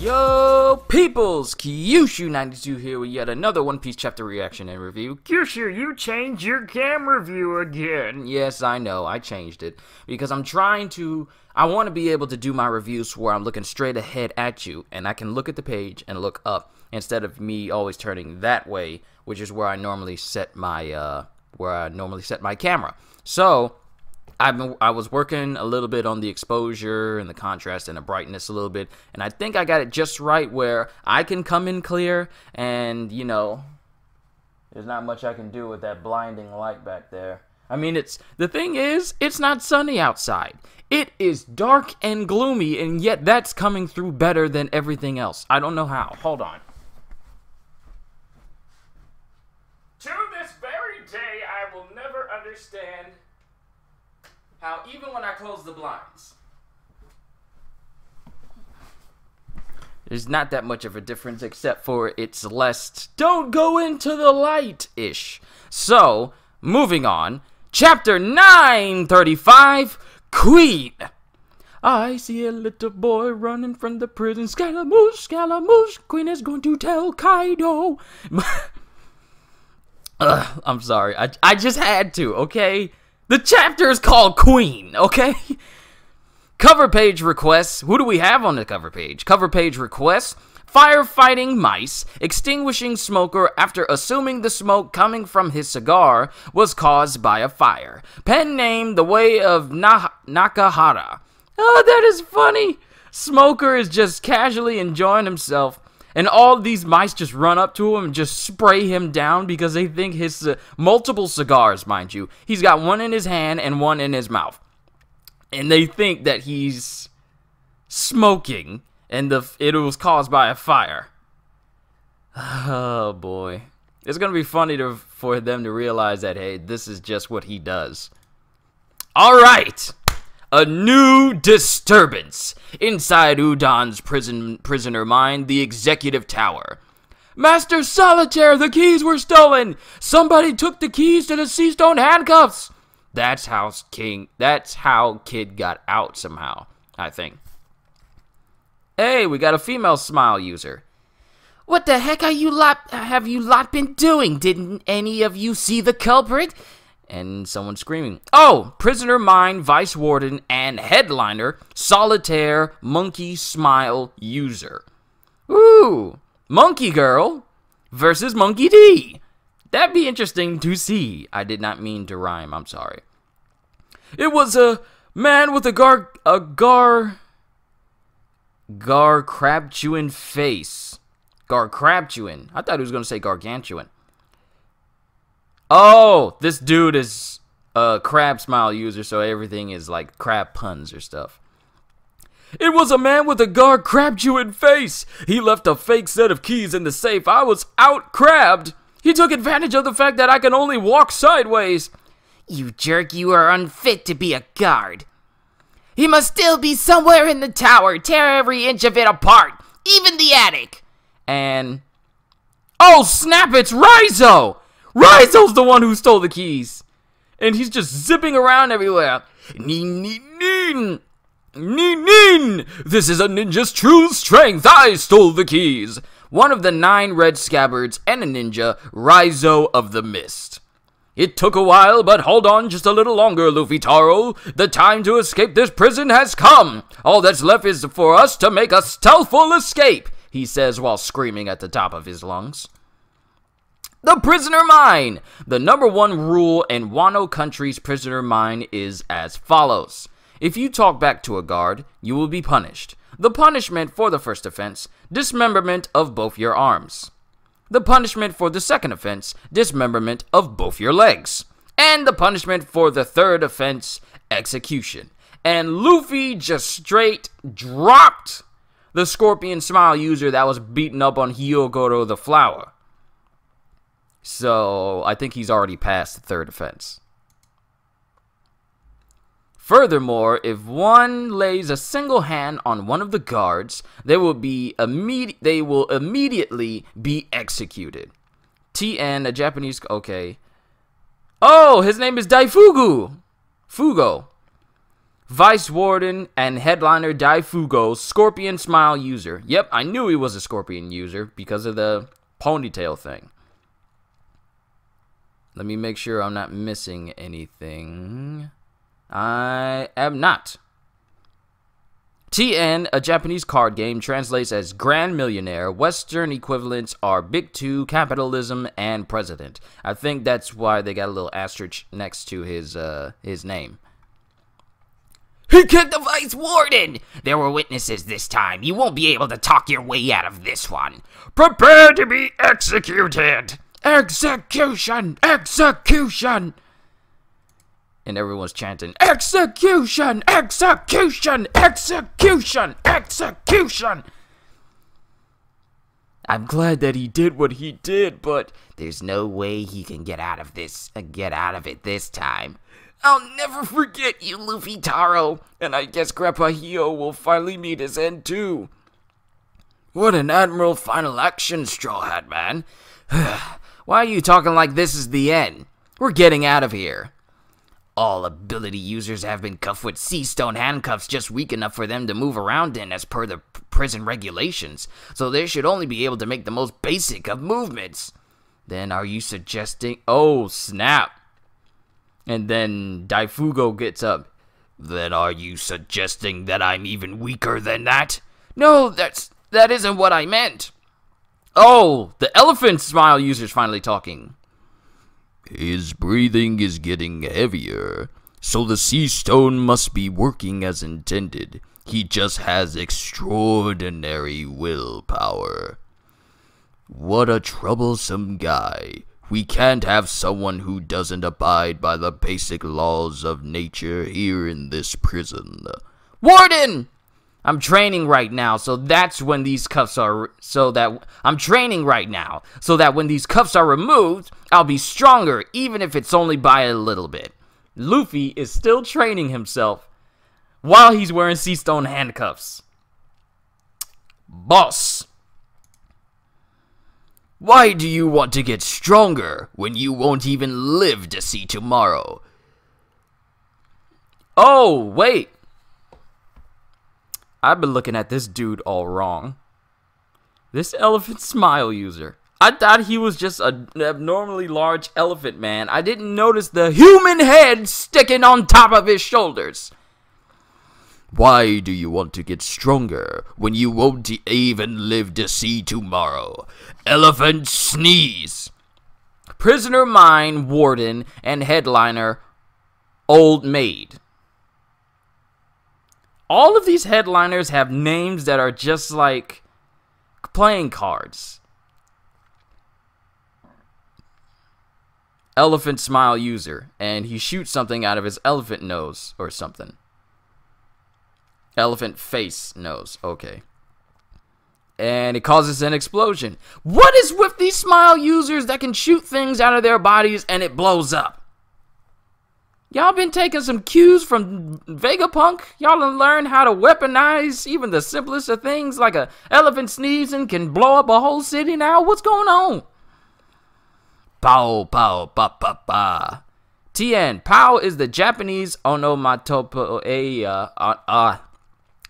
Yo, peoples! Kyushu92 here with yet another One Piece chapter reaction and review. Kyushu, you changed your camera view again. Yes, I know, I changed it. Because I want to be able to do my reviews where I'm looking straight ahead at you, and I can look at the page and look up, instead of me always turning that way, which is where I normally set my, camera. So, I was working a little bit on the exposure and the contrast and the brightness a little bit, and I think I got it just right where I can come in clear, and, you know, there's not much I can do with that blinding light back there. I mean, the thing is, it's not sunny outside. It is dark and gloomy, and yet that's coming through better than everything else. I don't know how. Hold on. To this very day, I will never understand how even when I close the blinds, there's not that much of a difference, except for it's less "don't go into the light"-ish. So, moving on, chapter 935, Queen. I see a little boy running from the prison. Scaramouche, Scaramouche, Queen is going to tell Kaido. I'm sorry, I just had to, okay? The chapter is called Queen, okay? Cover page requests. Who do we have on the cover page? Cover page requests. Firefighting mice, extinguishing smoker after assuming the smoke coming from his cigar was caused by a fire. Pen name The Way of Nakahara. Oh, that is funny. Smoker is just casually enjoying himself, and all these mice just run up to him and just spray him down because they think his multiple cigars, mind you. He's got one in his hand and one in his mouth. And they think that he's smoking and it was caused by a fire. Oh, boy. It's going to be funny for them to realize that, hey, this is just what he does. All right. A new disturbance inside Udon's prisoner mind, the executive tower. Master Solitaire, the keys were stolen. Somebody took the keys to the sea stone handcuffs. That's how Kid got out somehow, I think. Hey, we got a female smile user. What the heck have you lot been doing? Didn't any of you see the culprit? And someone screaming. Oh, Prisoner Mine, Vice Warden, and Headliner, Solitaire, Monkey Smile User. Ooh, Monkey Girl versus Monkey D. That'd be interesting to see. I did not mean to rhyme, I'm sorry. It was a man with a Garcrabtuan face. Garcrabtuan. I thought he was going to say Gargantuan. Oh, this dude is a crab smile user, so everything is like crab puns or stuff. It was a man with a Garcrabtuan face. He left a fake set of keys in the safe. I was out-crabbed. He took advantage of the fact that I can only walk sideways. You jerk, you are unfit to be a guard. He must still be somewhere in the tower. Tear every inch of it apart, even the attic. And, oh snap, it's Raizo! Raizo's the one who stole the keys. And he's just zipping around everywhere. Nin. This is a ninja's true strength. I stole the keys. One of the 9 red scabbards and a ninja, Raizo of the Mist. It took a while, but hold on just a little longer, Luffy Taro. The time to escape this prison has come. All that's left is for us to make a stealthful escape, he says while screaming at the top of his lungs. The prisoner mine! The #1 rule in Wano Country's prisoner mine is as follows. If you talk back to a guard, you will be punished. The punishment for the first offense, dismemberment of both your arms. The punishment for the second offense, dismemberment of both your legs. And the punishment for the third offense, execution. And Luffy just straight dropped the Scorpion Smile user that was beating up on Hyogoro the Flower. So, I think he's already passed the third offense. Furthermore, if one lays a single hand on one of the guards, they will immediately be executed. TN, a Japanese, okay. Oh, his name is Daifugu. Fugo. Vice Warden and headliner Daifugo, Scorpion Smile user. Yep, I knew he was a Scorpion user because of the ponytail thing. Let me make sure I'm not missing anything. I am not. TN, a Japanese card game, translates as Grand Millionaire. Western equivalents are Big Two, Capitalism, and President. I think that's why they got a little asterisk next to his name. He kicked the Vice Warden! There were witnesses this time. You won't be able to talk your way out of this one. Prepare to be executed! Execution! Execution! And everyone's chanting, execution! Execution! Execution! Execution! I'm glad that he did what he did, but there's no way he can get out of it this time. I'll never forget you, Luffy Taro, and I guess Grandpa Hio will finally meet his end too. What an admirable final action, Straw Hat Man. Why are you talking like this is the end? We're getting out of here. All ability users have been cuffed with sea stone handcuffs just weak enough for them to move around in as per the prison regulations, so they should only be able to make the most basic of movements. Then are you suggesting... Oh, snap. And then Daifugo gets up. Then are you suggesting that I'm even weaker than that? No, that isn't what I meant. Oh, the elephant smile user's finally talking. His breathing is getting heavier, so the sea stone must be working as intended. He just has extraordinary willpower. What a troublesome guy. We can't have someone who doesn't abide by the basic laws of nature here in this prison. Warden! I'm training right now, so that's when these cuffs are... I'm training right now, so that when these cuffs are removed, I'll be stronger, even if it's only by a little bit. Luffy is still training himself while he's wearing sea stone handcuffs. Boss! Why do you want to get stronger when you won't even live to see tomorrow? Oh, wait. I've been looking at this dude all wrong. This elephant smile user. I thought he was just an abnormally large elephant man. I didn't notice the human head sticking on top of his shoulders. Why do you want to get stronger when you won't even live to see tomorrow? Elephant sneeze. Prisoner Mine, Warden, and headliner, Old Maid. All of these headliners have names that are just like playing cards. Elephant smile user, and he shoots something out of his elephant nose or something. Elephant face nose, okay. And it causes an explosion. What is with these smile users that can shoot things out of their bodies and it blows up? Y'all been taking some cues from Vegapunk? Y'all done learned how to weaponize even the simplest of things like a elephant sneezing can blow up a whole city now? What's going on? Pow, pow, pa, pa, pa. TN, pow is the Japanese onomatopoeia,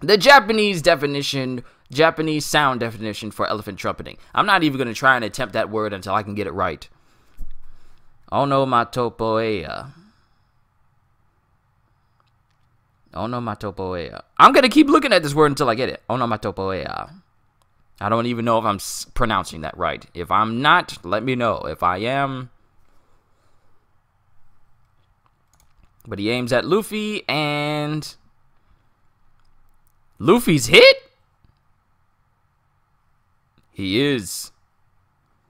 the Japanese sound definition for elephant trumpeting. I'm not even going to try and attempt that word until I can get it right. Onomatopoeia. Onomatopoeia. I'm going to keep looking at this word until I get it. Onomatopoeia. I don't even know if I'm pronouncing that right. If I'm not, let me know. If I am... But he aims at Luffy, and... Luffy's hit? He is.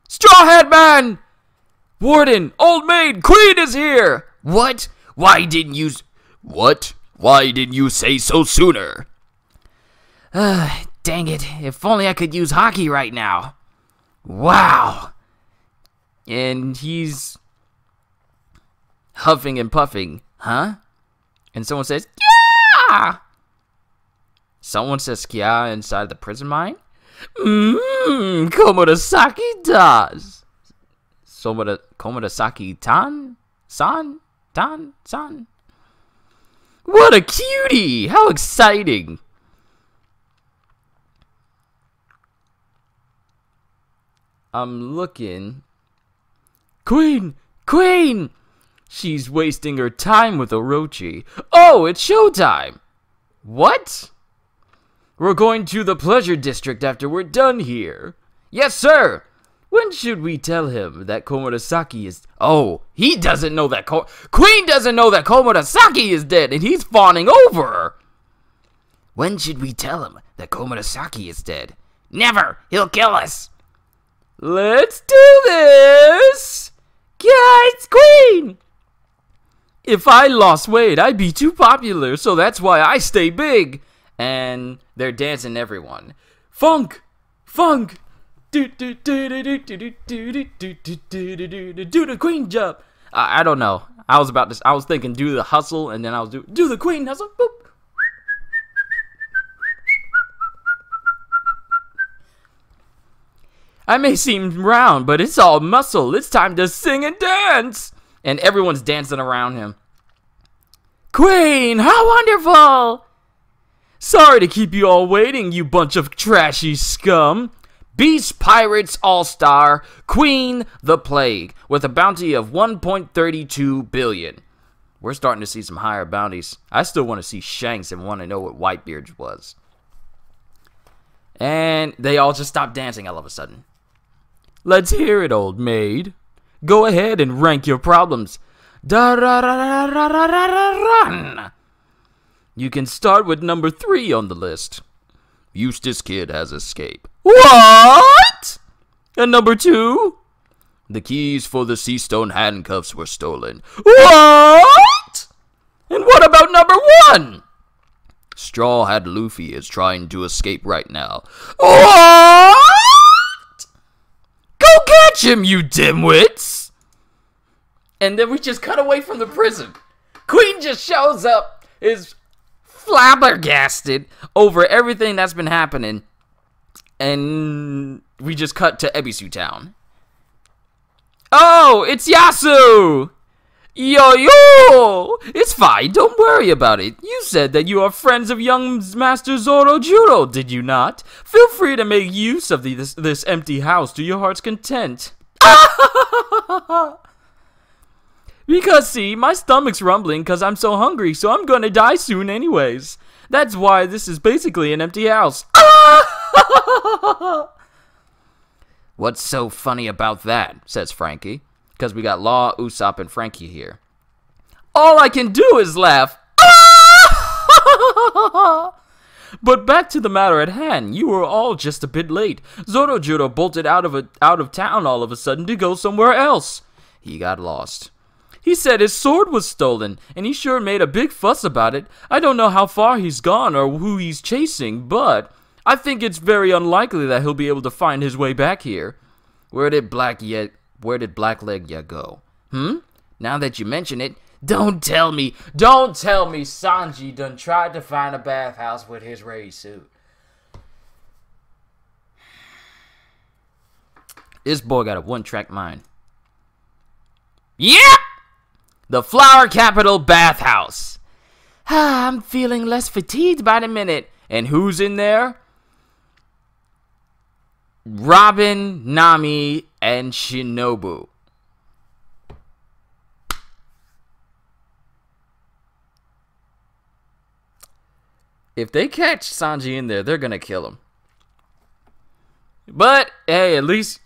Straw Hat Man! Warden, Old Maid, Queen is here! What? Why didn't you... What? Why didn't you say so sooner? Dang it. If only I could use hockey right now. Wow. And he's huffing and puffing. Huh? And someone says, yeah! Someone says Kya inside the prison mine? Komurasaki does. Komurasaki-tan? San? What a cutie! How exciting! I'm looking. Queen! Queen! She's wasting her time with Orochi. Oh, it's showtime! What? We're going to the pleasure district after we're done here. Yes, sir! When should we tell him that Komurasaki is... Oh, he doesn't know that Queen doesn't know that Komurasaki is dead, and he's fawning over her. When should we tell him that Komurasaki is dead? Never! He'll kill us! Let's do this! Guys, Queen! If I lost weight, I'd be too popular, so that's why I stay big. And they're dancing everyone. Funk! Funk! Do the Queen jump. I don't know. I was thinking do the hustle, and then I was do the Queen hustle. Boop. I may seem round, but it's all muscle. It's time to sing and dance. And everyone's dancing around him. Queen, how wonderful! Sorry to keep you all waiting, you bunch of trashy scum. Beast Pirates All-Star, Queen the Plague, with a bounty of 1.32 billion. We're starting to see some higher bounties. I still want to see Shanks and want to know what Whitebeard's was. And they all just stopped dancing all of a sudden. Let's hear it, old maid. Go ahead and rank your problems. Run. You can start with number 3 on the list. Eustace Kid has escaped. What? And number 2? The keys for the Seastone handcuffs were stolen. What? And what about number 1? Straw Hat Luffy is trying to escape right now. What? Go catch him, you dimwits! And then we just cut away from the prison. Queen just shows up, is flabbergasted over everything that's been happening. And we just cut to Ebisu Town. Oh, it's Yasu! Yo! It's fine, don't worry about it. You said that you are friends of young Master Zorojuro, did you not? Feel free to make use of this empty house to your heart's content. Because, see, my stomach's rumbling because I'm so hungry, so I'm gonna die soon anyways. That's why this is basically an empty house. What's so funny about that? Says Frankie. Because we got Law, Usopp, and Frankie here. All I can do is laugh. But back to the matter at hand. You were all just a bit late. Zorojuro bolted out of town all of a sudden to go somewhere else. He got lost. He said his sword was stolen, and he sure made a big fuss about it. I don't know how far he's gone or who he's chasing, but I think it's very unlikely that he'll be able to find his way back here. Where did Blackleg go? Now that you mention it, don't tell me Sanji done tried to find a bathhouse with his Ray suit. This boy got a one-track mind. Yeah! The Flower Capital Bathhouse. I'm feeling less fatigued by the minute. And who's in there? Robin, Nami, and Shinobu. If they catch Sanji in there, they're gonna kill him. But hey, at least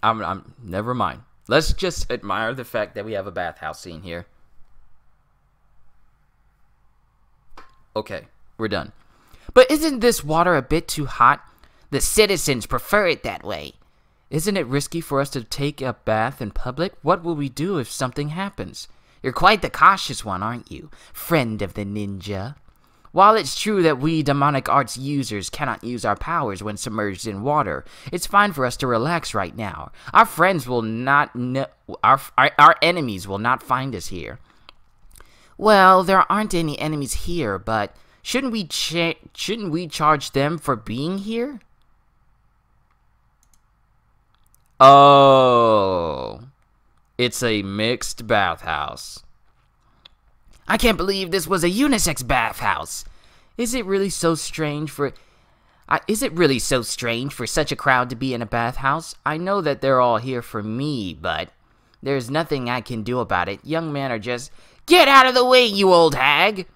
I'm never mind. Let's just admire the fact that we have a bathhouse scene here. Okay, we're done. But isn't this water a bit too hot? The citizens prefer it that way. Isn't it risky for us to take a bath in public? What will we do if something happens? You're quite the cautious one, aren't you, friend of the ninja? While it's true that we demonic arts users cannot use our powers when submerged in water, it's fine for us to relax right now. Our friends will not know, our enemies will not find us here. Well, there aren't any enemies here, but shouldn't we charge them for being here? Oh, it's a mixed bathhouse. I can't believe this was a unisex bathhouse. Is it really so strange for such a crowd to be in a bathhouse? I know that they're all here for me, but there's nothing I can do about it. Young men are just... Get out of the way, you old hag!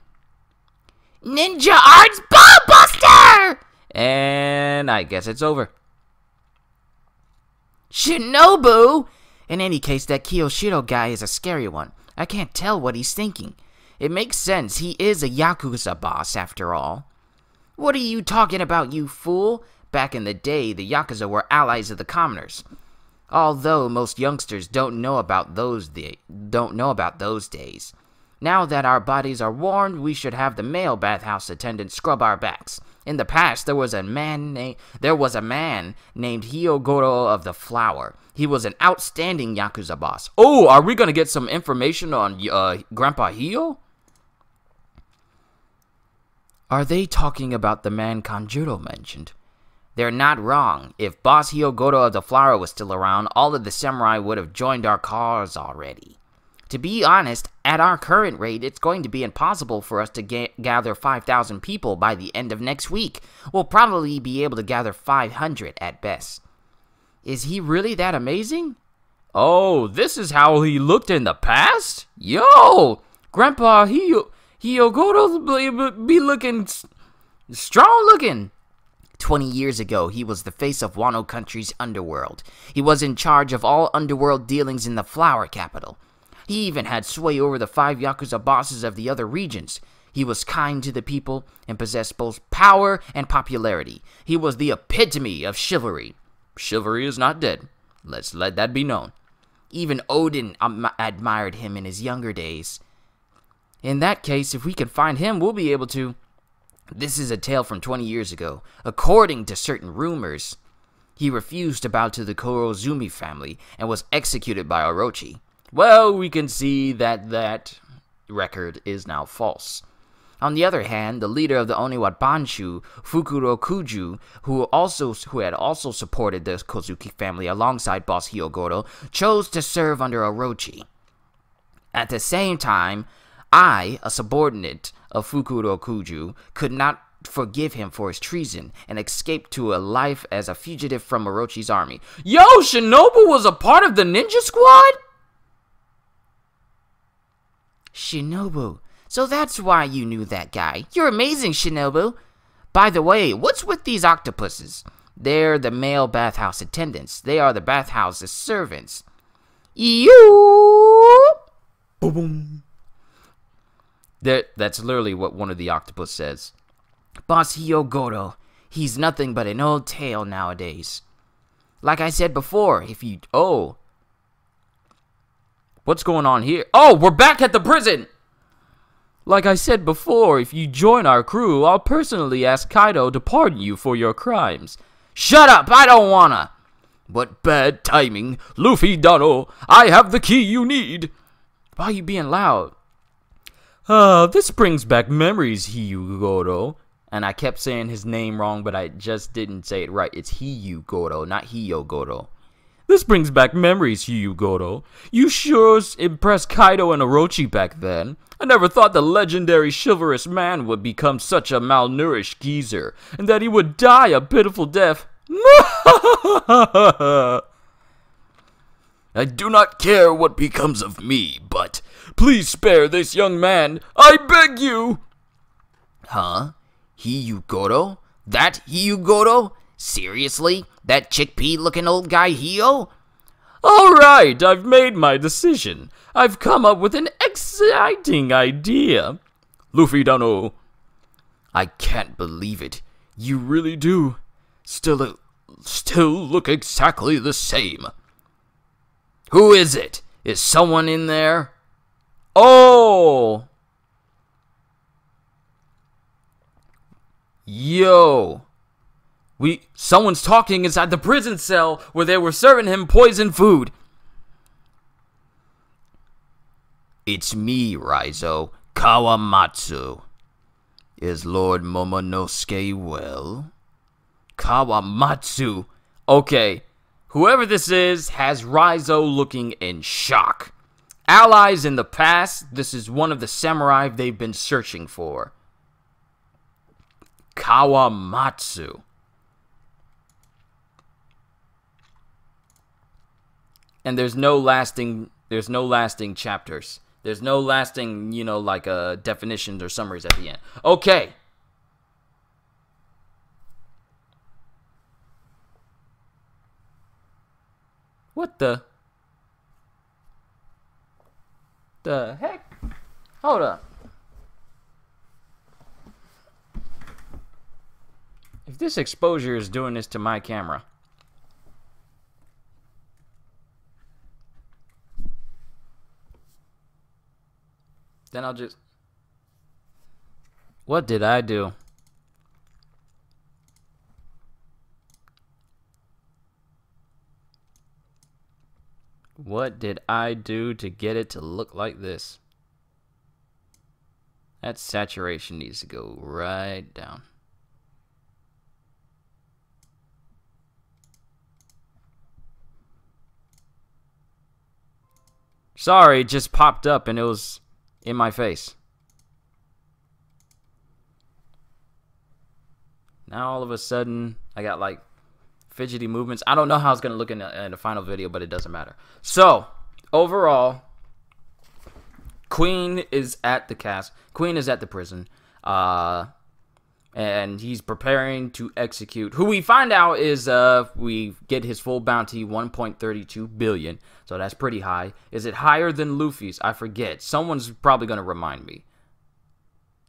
Ninja Arts Ball Buster! And I guess it's over. Shinobu! In any case, that Kiyoshiro guy is a scary one. I can't tell what he's thinking. It makes sense. He is a Yakuza boss, after all. What are you talking about, you fool? Back in the day, the Yakuza were allies of the commoners. Although most youngsters don't know about those days. Now that our bodies are warmed, we should have the male bathhouse attendant scrub our backs. In the past, there was a man named Hyogoro of the Flower. He was an outstanding Yakuza boss. Oh, are we gonna get some information on Grandpa Hio? Are they talking about the man Kanjuro mentioned? They're not wrong. If Boss Hyogoro of the Flower was still around, all of the samurai would have joined our cause already. To be honest, at our current rate, it's going to be impossible for us to gather 5,000 people by the end of next week. We'll probably be able to gather 500 at best. Is he really that amazing? Oh, this is how he looked in the past? Yo! Grandpa Hyogoro be looking strong looking. 20 years ago, he was the face of Wano Country's underworld. He was in charge of all underworld dealings in the Flower Capital. He even had sway over the 5 Yakuza bosses of the other regions. He was kind to the people and possessed both power and popularity. He was the epitome of chivalry. Chivalry is not dead. Let's let that be known. Even Odin admired him in his younger days. In that case, if we can find him, we'll be able to... This is a tale from 20 years ago. According to certain rumors, he refused to bow to the Kurozumi family and was executed by Orochi. Well, we can see that record is now false. On the other hand, the leader of the Oniwa Banshu, Fukuro Kuju, who had also supported the Kozuki family alongside Boss Hyogoro, chose to serve under Orochi. At the same time, I, a subordinate of Fukuro Kuju, could not forgive him for his treason and escaped to a life as a fugitive from Orochi's army. Yo, Shinobu was a part of the ninja squad? Shinobu. So that's why you knew that guy. You're amazing, Shinobu. By the way, what's with these octopuses? They're the male bathhouse attendants. They are the bathhouse's servants. You. Boom, boom. That's literally what one of the octopus says. Boss Hyogoro. He's nothing but an old tale nowadays. Like I said before, if you... Oh. What's going on here? Oh, we're back at the prison! Like I said before, if you join our crew, I'll personally ask Kaido to pardon you for your crimes. Shut up! I don't wanna! But bad timing. Luffy Dano, I have the key you need. Why are you being loud? This brings back memories, Hyogoro. And I kept saying his name wrong, but I just didn't say it right. It's Hyogoro, not Hyogoro. This brings back memories, Hyogoro. You sure impressed Kaido and Orochi back then. I never thought the legendary chivalrous man would become such a malnourished geezer, and that he would die a pitiful death. I do not care what becomes of me, but please spare this young man, I beg you! Huh? Hyogoro? That Hyogoro? Seriously? That chickpea-looking old guy Hio? Alright, I've made my decision. I've come up with an exciting idea. Luffy Dano, I can't believe it. You really do. Still look exactly the same. Who is it? Is someone in there? Oh! Yo! Someone's talking inside the prison cell where they were serving him poison food. It's me, Raizo, Kawamatsu. Is Lord Momonosuke well? Kawamatsu. Okay, whoever this is has Raizo looking in shock. Allies in the past, this is one of the samurai they've been searching for. Kawamatsu. And there's no lasting chapters. There's no lasting, you know, like definitions or summaries at the end. Okay. What the heck? Hold up. If this exposure is doing this to my camera. Then I'll just... What did I do? What did I do to get it to look like this? That saturation needs to go right down. Sorry, it just popped up and it was in my face. Now all of a sudden, I got like fidgety movements. I don't know how it's going to look in the final video, but it doesn't matter. So, overall, Queen is at the castle. Queen is at the prison. And he's preparing to execute. Who we find out is, we get his full bounty, 1.32 billion. So that's pretty high. Is it higher than Luffy's? I forget. Someone's probably going to remind me.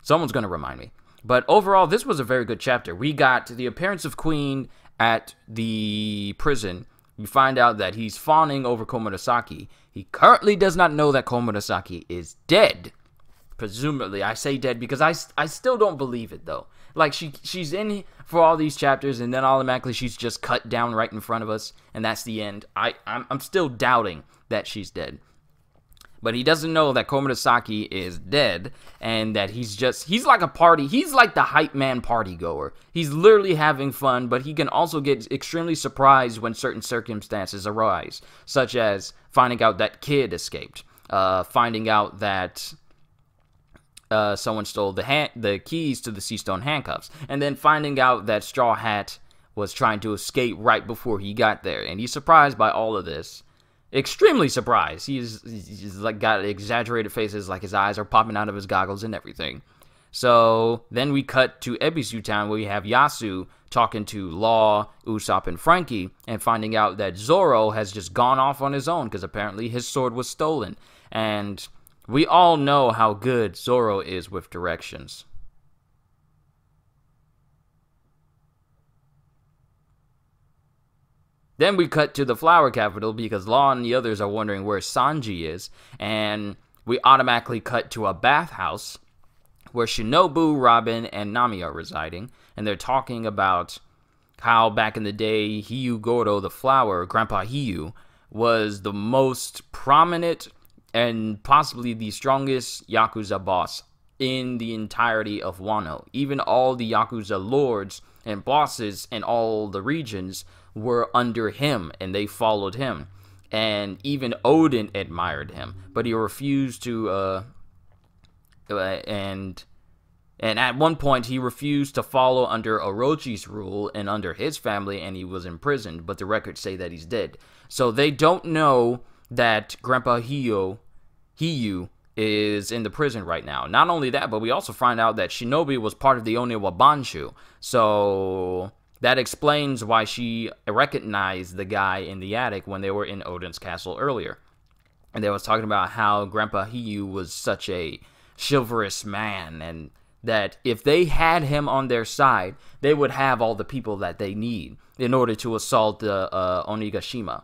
Someone's going to remind me. But overall, this was a very good chapter. We got the appearance of Queen at the prison. We find out that he's fawning over Komurasaki. He currently does not know that Komurasaki is dead. Presumably, I say dead because I still don't believe it, though. Like, she's in for all these chapters, and then automatically she's just cut down right in front of us, and that's the end. I'm still doubting that she's dead. But he doesn't know that Komurasaki is dead, and that he's like a party. He's like the hype man party goer. He's literally having fun, but he can also get extremely surprised when certain circumstances arise, such as finding out that Kid escaped, finding out that someone stole the keys to the Sea Stone handcuffs, and then finding out that Straw Hat was trying to escape right before he got there, and he's surprised by all of this. Extremely surprised. He's like got exaggerated faces, like his eyes are popping out of his goggles and everything. So then we cut to Ebisu Town, where we have Yasu talking to Law, Usopp, and Frankie, and finding out that Zoro has just gone off on his own because apparently his sword was stolen. And we all know how good Zoro is with directions. Then we cut to the Flower Capital because Law and the others are wondering where Sanji is. And we automatically cut to a bathhouse where Shinobu, Robin, and Nami are residing. And they're talking about how back in the day, Hiyu Goro, the flower, Grandpa Hiyu, was the most prominent and possibly the strongest Yakuza boss in the entirety of Wano. Even all the Yakuza lords and bosses in all the regions were under him, and they followed him. And even Odin admired him, but he refused to, and at one point he refused to follow under Orochi's rule and under his family, and he was imprisoned, but the records say that he's dead. So they don't know that Grandpa Hiyu is in the prison right now. Not only that, but we also find out that Shinobi was part of the Oniwa Banshu. So that explains why she recognized the guy in the attic when they were in Odin's castle earlier. And they was talking about how Grandpa Hiyu was such a chivalrous man, and that if they had him on their side, they would have all the people that they need in order to assault Onigashima.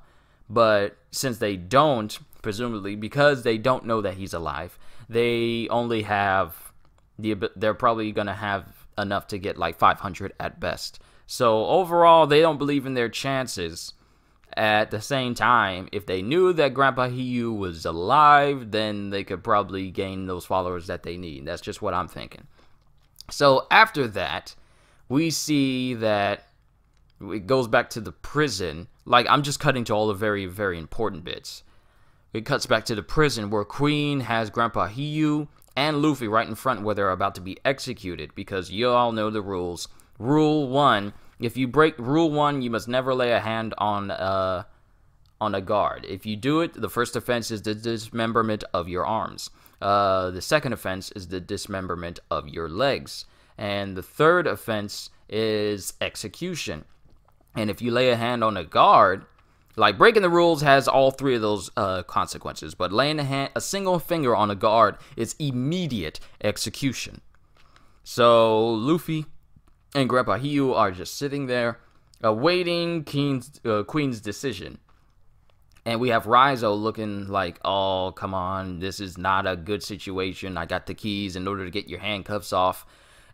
But since they don't, presumably because they don't know that he's alive, they only have they're probably going to have enough to get like 500 at best. So overall, they don't believe in their chances. At the same time, if they knew that Grandpa Hiyu was alive, then they could probably gain those followers that they need. That's just what I'm thinking. So after that, we see that it goes back to the prison. Like, I'm just cutting to all the very, very important bits. it cuts back to the prison where Queen has Grandpa Hiyu and Luffy right in front where they're about to be executed, because you all know the rules. Rule 1, if you break Rule 1, you must never lay a hand on a guard. If you do it, the first offense is the dismemberment of your arms. The second offense is the dismemberment of your legs. And the third offense is execution. And if you lay a hand on a guard, like breaking the rules has all three of those consequences, but laying a single finger on a guard is immediate execution. So Luffy and Grandpa Hiyu are just sitting there awaiting Queen's decision. And we have Raizo looking like, oh, come on, this is not a good situation. I got the keys in order to get your handcuffs off.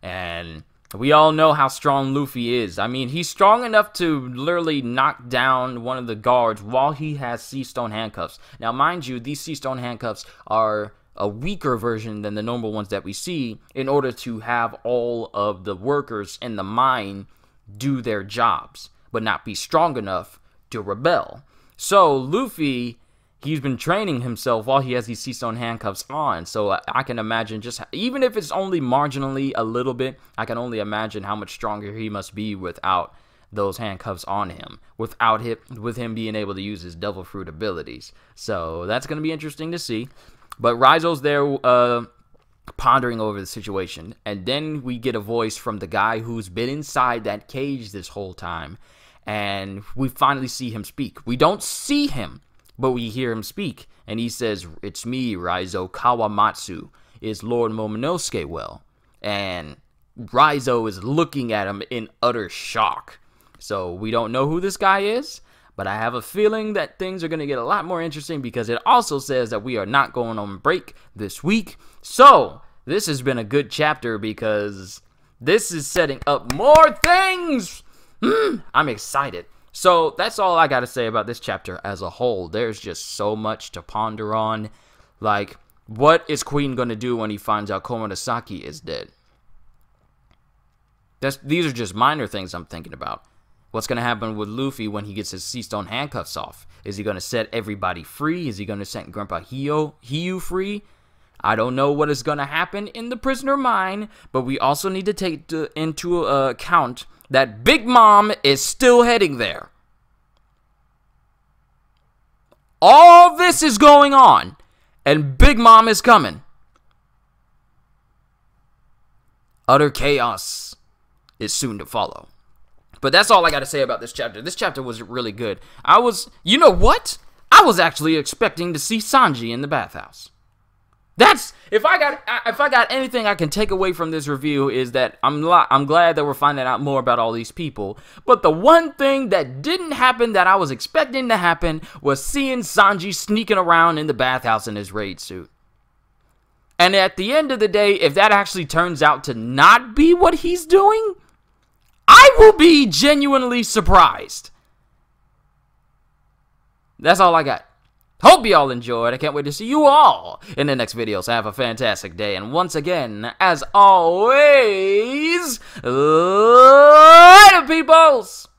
And we all know how strong Luffy is. I mean, he's strong enough to literally knock down one of the guards while he has Sea Stone handcuffs. Now, mind you, these Sea Stone handcuffs are a weaker version than the normal ones that we see in order to have all of the workers in the mine do their jobs, but not be strong enough to rebel. So, Luffy, he's been training himself while he has these Sea Stone handcuffs on. So, I can imagine just, even if it's only marginally a little bit, I can only imagine how much stronger he must be without those handcuffs on him, with him being able to use his Devil Fruit abilities. So, that's going to be interesting to see. But Raizo's there pondering over the situation. And then we get a voice from the guy who's been inside that cage this whole time. And we finally see him speak. We don't see him, but we hear him speak. And he says, "It's me, Raizo Kawamatsu. Is Lord Momonosuke well?" And Raizo is looking at him in utter shock. So we don't know who this guy is, but I have a feeling that things are going to get a lot more interesting, because it also says that we are not going on break this week. So this has been a good chapter, because this is setting up more things. I'm excited. So that's all I got to say about this chapter as a whole. There's just so much to ponder on. Like, what is Queen going to do when he finds out Komurasaki is dead? These are just minor things I'm thinking about. What's going to happen with Luffy when he gets his Sea Stone handcuffs off? Is he going to set everybody free? Is he going to set Grandpa Hiyu free? I don't know what is going to happen in the prisoner mine, but we also need to take into account that Big Mom is still heading there. All this is going on, and Big Mom is coming. Utter chaos is soon to follow. But that's all I got to say about this chapter. This chapter was really good. You know what? I was actually expecting to see Sanji in the bathhouse. That's, if I got anything I can take away from this review, is that I'm glad that we're finding out more about all these people. But the one thing that didn't happen that I was expecting to happen was seeing Sanji sneaking around in the bathhouse in his raid suit. And at the end of the day, if that actually turns out to not be what he's doing, I will be genuinely surprised. That's all I got. Hope you all enjoyed. I can't wait to see you all in the next video. So have a fantastic day. And once again, as always, later, peoples!